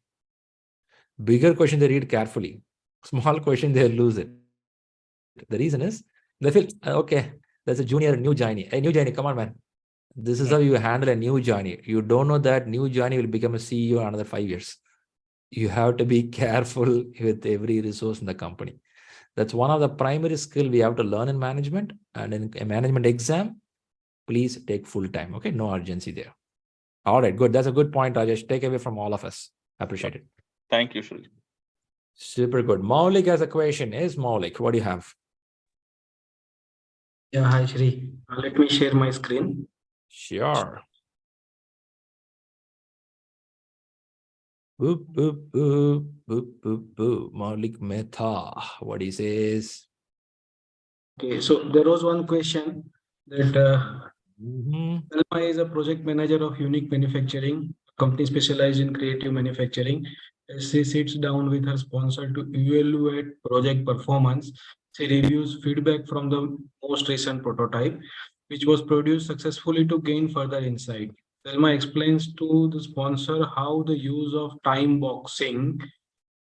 Bigger question, they read carefully. Small question, they lose it. The reason is they feel, okay, there's a junior, new joinee. Hey, new joinee, come on, man. This is how you handle a new joinee. You don't know that new joinee will become a CEO in another 5 years. You have to be careful with every resource in the company. That's one of the primary skill we have to learn in management. And in a management exam, please take full time. Okay, no urgency there. All right, good. That's a good point, Rajesh. Take away from all of us. Appreciate it. Thank you, Shri. Super good. Maulik has a question. Is Maulik, what do you have? Yeah, hi Shri. Let me share my screen. Sure. Boop, boop, boop, boop, boop, boop. Maulik Mehta, what he says. Okay, so there was one question that Selma is a project manager of Unique Manufacturing, company specialized in creative manufacturing. As she sits down with her sponsor to evaluate project performance, she reviews feedback from the most recent prototype, which was produced successfully to gain further insight. Selma explains to the sponsor how the use of time boxing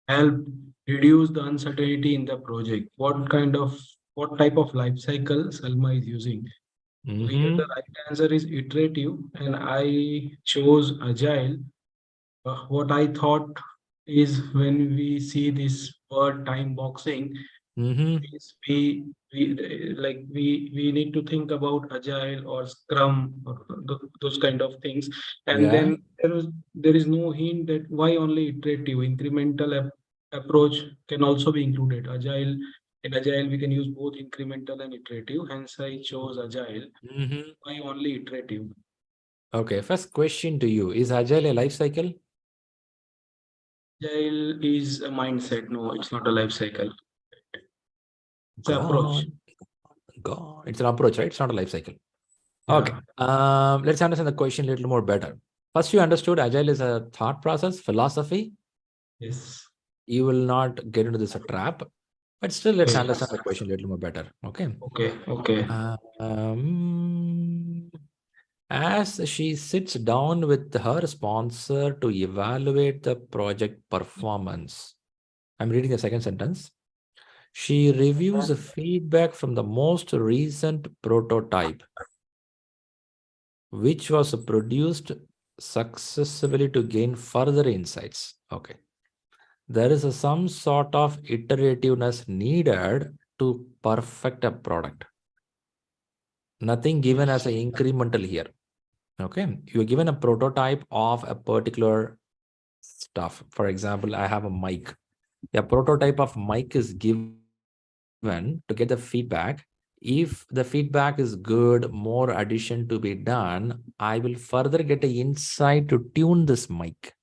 helped reduce the uncertainty in the project. What type of life cycle Selma is using? Here the right answer is iterative, and I chose agile. What I thought is when we see this word time boxing, is we need to think about agile or scrum or those kind of things, and then there is no hint that why only iterative. Incremental approach can also be included. In agile we can use both incremental and iterative, hence I chose agile. Why only iterative? Okay, first question to you. Is agile a life cycle? Agile is a mindset. No, it's not a life cycle. It's an approach. God, it's an approach, right? It's not a life cycle. Okay. Let's understand the question a little more better. First, you understood agile is a thought process, philosophy. Yes. You will not get into this trap, but still, let's understand the question a little more better. Okay. Okay. As she sits down with her sponsor to evaluate the project performance, I'm reading the second sentence. She reviews the feedback from the most recent prototype, which was produced successfully to gain further insights. Okay. There is some sort of iterativeness needed to perfect a product. Nothing given as an incremental here. Okay. You're given a prototype of a particular stuff. For example, I have a mic. A prototype of mic is given to get the feedback. If the feedback is good, more addition to be done, I will further get an insight to tune this mic.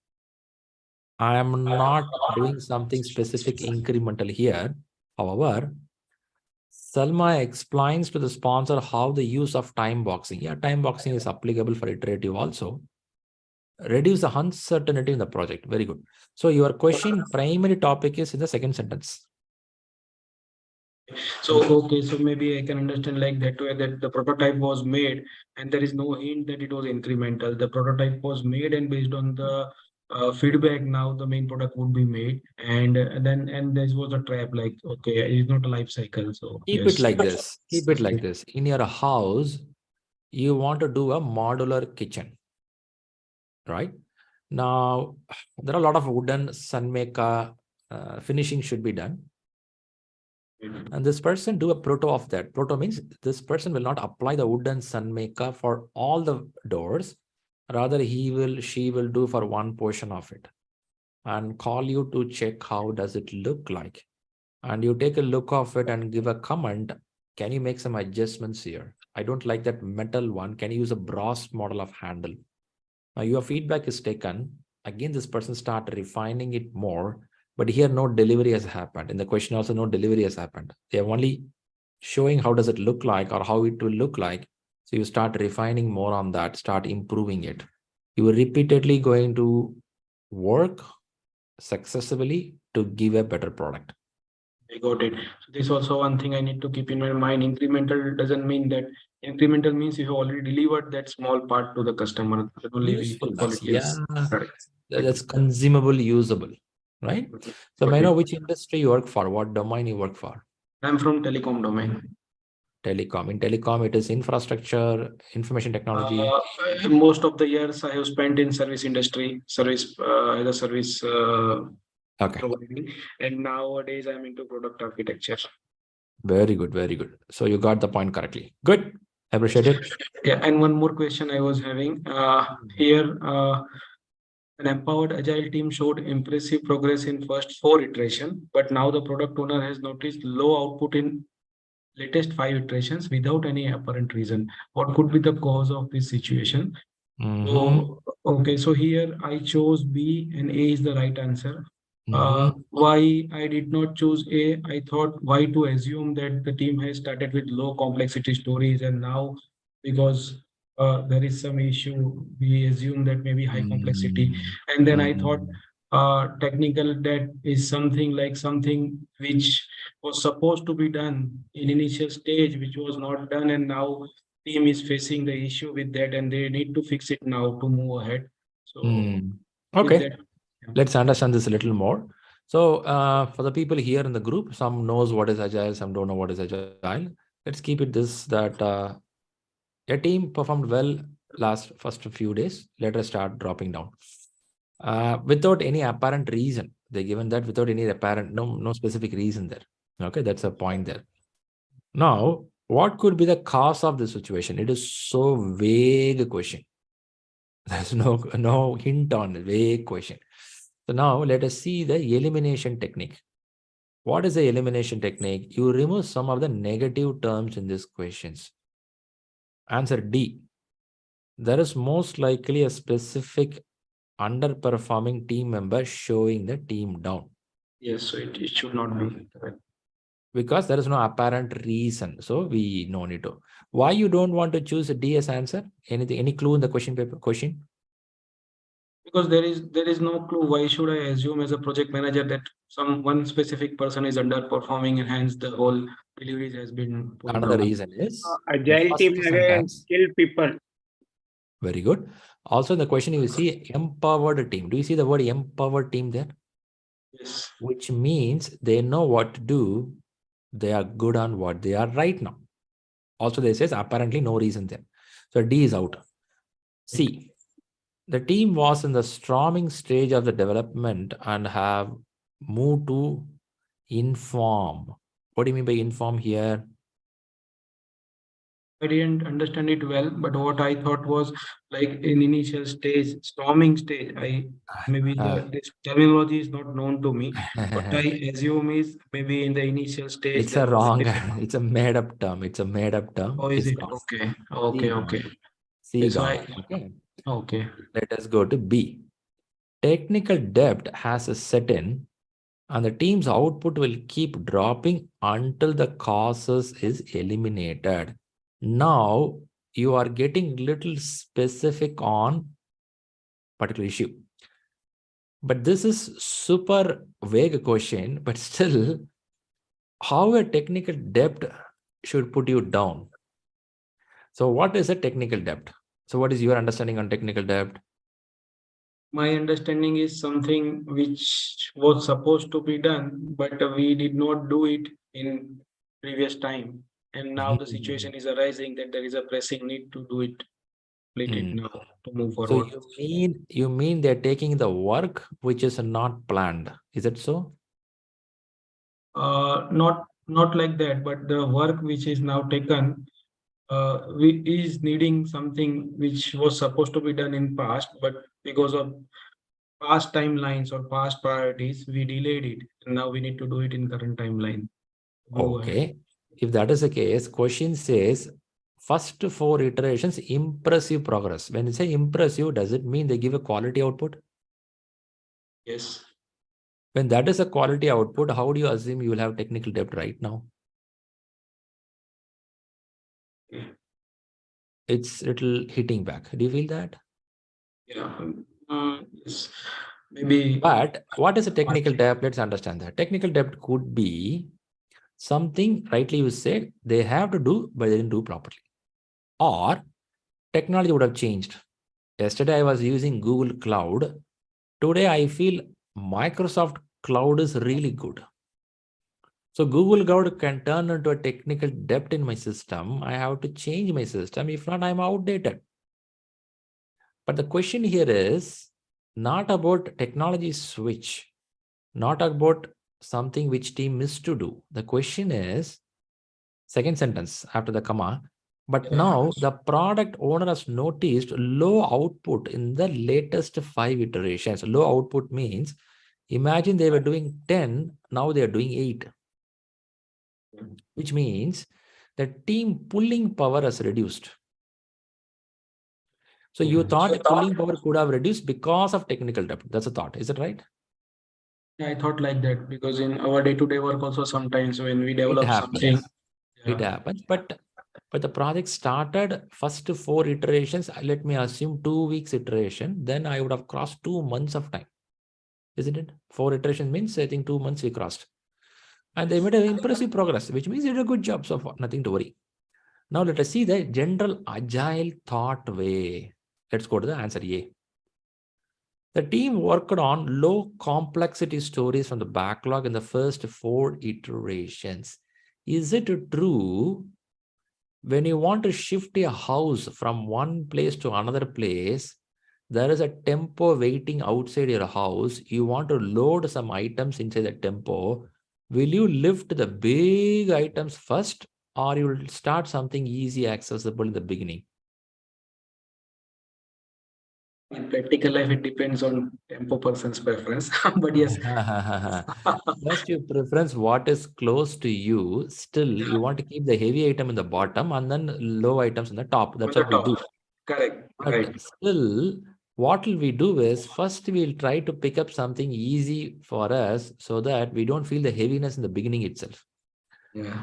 I am not doing something specific incremental here. However, Selma explains to the sponsor how the use of time boxing. Yeah, time boxing is applicable for iterative also. Reduce the uncertainty in the project. Very good. So your question primary topic is in the second sentence. So, okay, so maybe I can understand like that way, that the prototype was made and there is no hint that it was incremental. The prototype was made and based on the feedback, now the main product would be made. And this was a trap, like, okay, it's not a life cycle. So keep it like this. Keep it like this. In your house, you want to do a modular kitchen, right? Now, there are a lot of wooden sunmaker finishing should be done. And this person do a proto of that. Proto means this person will not apply the wooden sunmaker for all the doors. Rather, she will do for one portion of it and call you to check how does it look like. And you take a look of it and give a comment. Can you make some adjustments here? I don't like that metal one. Can you use a brass model of handle? Now your feedback is taken. Again, this person start refining it more. But here no delivery has happened. In the question also no delivery has happened. They are only showing how does it look like or how it will look like. So you start refining more on that, start improving it. You are repeatedly going to work successfully to give a better product. I got it. So this is also one thing I need to keep in my mind. Incremental doesn't mean that. Incremental means you have already delivered that small part to the customer. That's consumable, usable, right? So may I know which industry you work for, what domain you work for? I'm from telecom domain. Telecom. In telecom, it is infrastructure, information technology. Most of the years I have spent in service industry, as a service providing, and nowadays I'm into product architecture. Very good, very good. So you got the point correctly. Good. Appreciate it. Yeah, and one more question I was having here. An empowered agile team showed impressive progress in first 4 iteration, but now the product owner has noticed low output in latest 5 iterations without any apparent reason. What could be the cause of this situation? So, okay, so here I chose B and A is the right answer. Why I did not choose A? I thought why to assume that the team has started with low complexity stories and now because there is some issue, we assume that maybe high complexity. And then I thought technical debt is something like something which was supposed to be done in initial stage, which was not done, and now team is facing the issue with that, and they need to fix it now to move ahead. So, okay, that, let's understand this a little more. So, for the people here in the group, some knows what is agile, some don't know what is agile. Let's keep it this that a team performed well first few days. Let us start dropping down. Without any apparent reason, they given that without any apparent, no specific reason there. Okay, that's a point there. Now, what could be the cause of the situation? It is so vague question. There's no hint on it, vague question. So now let us see the elimination technique. What is the elimination technique? You remove some of the negative terms in these questions. Answer D. There is most likely a specific underperforming team member showing the team down. Yes, so it should not be. Because there is no apparent reason. So we no need to. Why you don't want to choose a D as answer? Anything? Any clue in the question paper? Question? Because there is no clue. Why should I assume as a project manager that one specific person is underperforming and hence the whole delivery has been pulled Another down? reason is agile team skill people. Very good. Also in the question you see empowered team. Do you see the word empowered team there? Yes. Which means they know what to do. They are good on what they are right now. Also, they says apparently no reason there. So D is out. C. The team was in the storming stage of the development and have moved to inform. What do you mean by inform here? I didn't understand it well, but what I thought was like in initial stage, storming stage. Maybe this terminology is not known to me. What I assume is maybe in the initial stage. It's a wrong. It's a made up term. It's a made up term. Oh, is it? Okay. Okay. C So gone. Okay. Okay. Let us go to B. Technical debt has a set in, and the team's output will keep dropping until the causes is eliminated. Now you are getting little specific on particular issue. But this is super vague question, but still, how a technical debt should put you down. So what is a technical debt? So what is your understanding on technical debt? My understanding is something which was supposed to be done, but we did not do it in previous time. And now the situation is arising that there is a pressing need to do it, complete it now to move forward. So you mean they're taking the work which is not planned. Is it so? Not like that, but the work which is now taken is needing something which was supposed to be done in past, but because of past timelines or past priorities, we delayed it. And now we need to do it in current timeline. Okay. If that is the case, question says first 4 iterations, impressive progress. When you say impressive, does it mean they give a quality output? Yes. When that is a quality output, how do you assume you will have technical debt right now? It's little hitting back. Do you feel that? Yeah. Yes. Maybe. But what is a technical debt? Let's understand that. Technical debt could be something, rightly you said, they have to do, but they didn't do properly. Or technology would have changed. Yesterday, I was using Google Cloud. Today, I feel Microsoft Cloud is really good. So Google Cloud can turn into a technical debt in my system. I have to change my system. If not, I'm outdated. But the question here is not about technology switch, not about something which team missed to do. The question is, second sentence after the comma, But now the product owner has noticed low output in the latest 5 iterations. Low output means, imagine they were doing 10, now they are doing 8. Which means the team pulling power has reduced. So you thought pulling power could have reduced because of technical debt. That's a thought. Is it right? Yeah, I thought like that because in our day-to-day work also sometimes when we develop something. It happens. But the project started first 4 iterations. Let me assume 2 weeks iteration. Then I would have crossed 2 months of time. Isn't it? 4 iterations means I think 2 months we crossed. And they made an impressive progress, which means they did a good job so far. Nothing to worry. Now let us see the general agile thought way. Let's go to the answer A. The team worked on low complexity stories from the backlog in the first 4 iterations. Is it true when you want to shift a house from one place to another place, there is a tempo waiting outside your house, you want to load some items inside the tempo, will you lift the big items first or you will start something easy accessible in the beginning? In practical life, it depends on tempo person's preference. But yes. First, you preference what is close to you. Still, you want to keep the heavy item in the bottom and then low items in the top. That's what we do. Correct. But right. Still, what will we do is first we'll try to pick up something easy for us so that we don't feel the heaviness in the beginning itself. Yeah.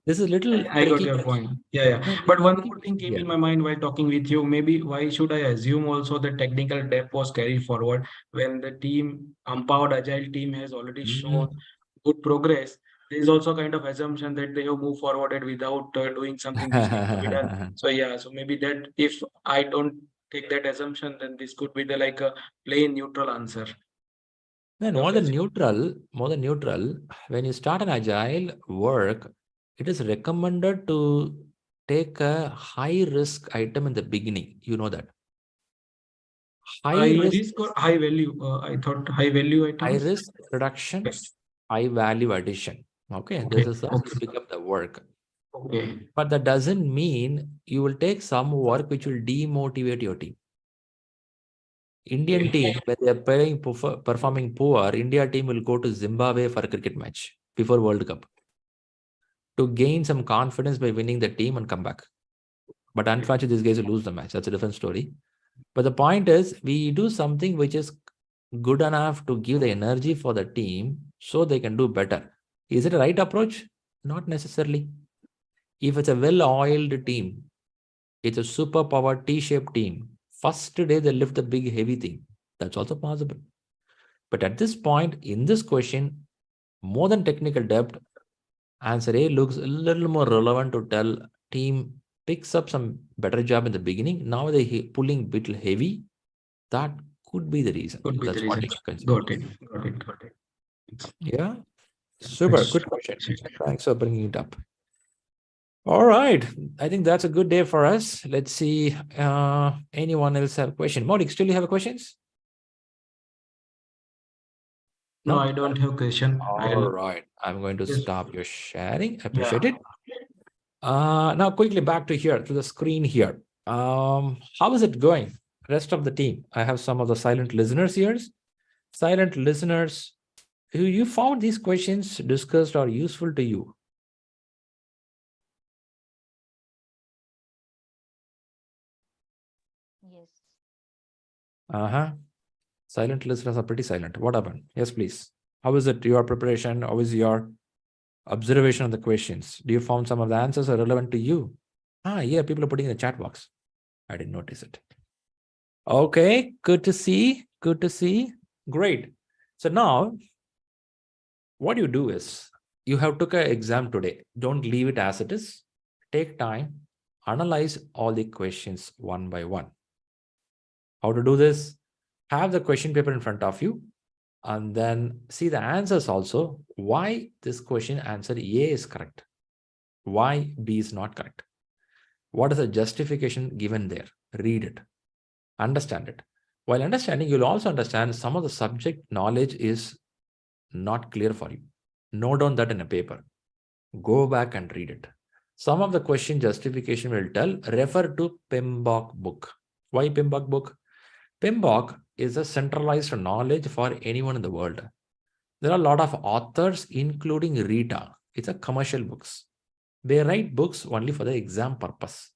This is a little I got tricky. your point. Yeah. But one more thing came in my mind while talking with you. Maybe why should I assume also the technical depth was carried forward when the team, empowered agile team has already shown good progress? There is also kind of assumption that they have moved forwarded without doing something which needs to be done. So yeah, so maybe that if I don't take that assumption, then this could be the like a plain neutral answer. Then more than neutral, when you start an agile work, it is recommended to take a high risk item in the beginning. You know that. High risk or high value? I thought high value items. High risk reduction, high value addition. Okay, this is how you pick up the work. Okay. But that doesn't mean you will take some work which will demotivate your team. Indian team, when they are performing poor, India team will go to Zimbabwe for a cricket match before World Cup to gain some confidence by winning the team and come back. But unfortunately, these guys will lose the match. That's a different story. But the point is, we do something which is good enough to give the energy for the team so they can do better. Is it a right approach? Not necessarily. If it's a well-oiled team, it's a superpower T-shaped team, first day they lift the big heavy thing. That's also possible. But at this point, in this question, more than technical depth, answer A looks a little more relevant to tell team picks up some better job in the beginning. Now they pulling a bit heavy. That could be the reason. Could be That's the what reason. I consider. Got it. Yeah. Super. Good question. Thanks for bringing it up. All right. I think that's a good day for us. Let's see. Anyone else have a question? Maulik, still you have questions? No, I don't have question. All right. I'm going to stop your sharing. Appreciate it. Now quickly back to here, to the screen here. How is it going? Rest of the team. I have some of the silent listeners here. Silent listeners, who you found these questions discussed are useful to you? Yes. Silent listeners are pretty silent. What happened? Yes, please. How is it your preparation? How is your observation of the questions? Do you found some of the answers are relevant to you? Yeah, people are putting in the chat box. I didn't notice it. Okay, good to see. Good to see. Great. So now, what you do is, you have took an exam today. Don't leave it as it is. Take time, analyze all the questions one by one. How to do this? Have the question paper in front of you and then see the answers also. Why this question answer A is correct? Why B is not correct? What is the justification given there? Read it. Understand it. While understanding, you'll also understand some of the subject knowledge is not clear for you. Note down that in a paper. Go back and read it. Some of the question justification will tell, refer to PMBOK book. Why PMBOK book? PMBOK is a centralized knowledge for anyone in the world. There are a lot of authors, including Rita. It's a commercial books. They write books only for the exam purpose.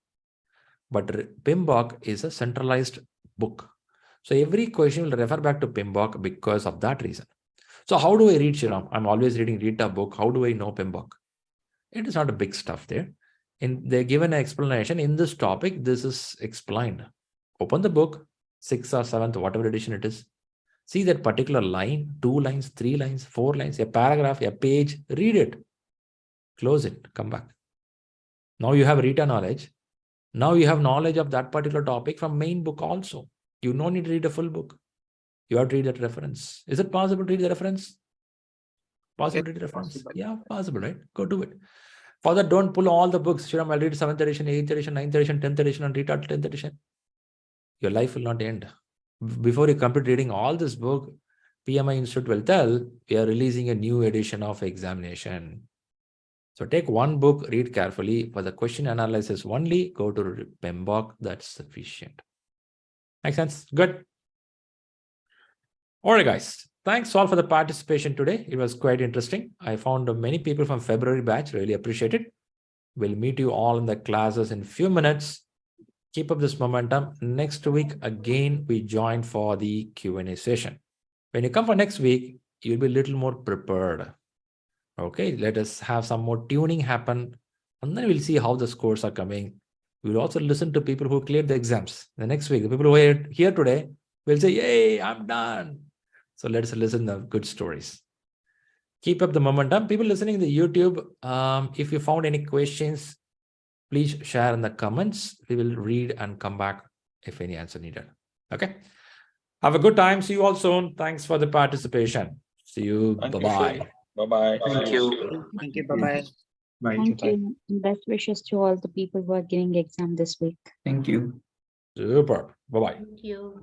But PMBOK is a centralized book. So every question will refer back to PMBOK because of that reason. So how do I read ShriRam? I'm always reading Rita book. How do I know PMBOK? It is not a big stuff there. They're given an explanation. In this topic, this is explained. Open the book, 6th or 7th, whatever edition it is. See that particular line, 2 lines, 3 lines, 4 lines, a paragraph, a page, read it. Close it, come back. Now you have Rita knowledge. Now you have knowledge of that particular topic from main book also. You don't need to read a full book. You have to read that reference. Is it possible to read the reference? Possible to read the reference? Possible. Yeah, possible, right? Go do it. For that, don't pull all the books. ShriRam, I'll read 7th edition, 8th edition, 9th edition, 10th edition, and read 10th edition. Your life will not end. Before you complete reading all this book, PMI Institute will tell, we are releasing a new edition of examination. So take one book, read carefully. For the question analysis only, go to PMBOK. That's sufficient. Makes sense? Good. All right, guys. Thanks all for the participation today. It was quite interesting. I found many people from February batch. Really appreciate it. We'll meet you all in the classes in a few minutes. Keep up this momentum. Next week, again, we join for the Q&A session. When you come for next week, you'll be a little more prepared. Okay, let us have some more tuning happen, and then we'll see how the scores are coming. We'll also listen to people who cleared the exams. The next week, the people who are here today will say, yay, I'm done. So let's listen to good stories. Keep up the momentum. People listening to the YouTube, if you found any questions, please share in the comments. We will read and come back if any answer needed. Okay. Have a good time. See you all soon. Thanks for the participation. See you. Bye-bye. Bye-bye. Thank you. Thank you. Bye-bye. Thank you. Best wishes to all the people who are giving exam this week. Thank you. Super. Bye-bye. Thank you.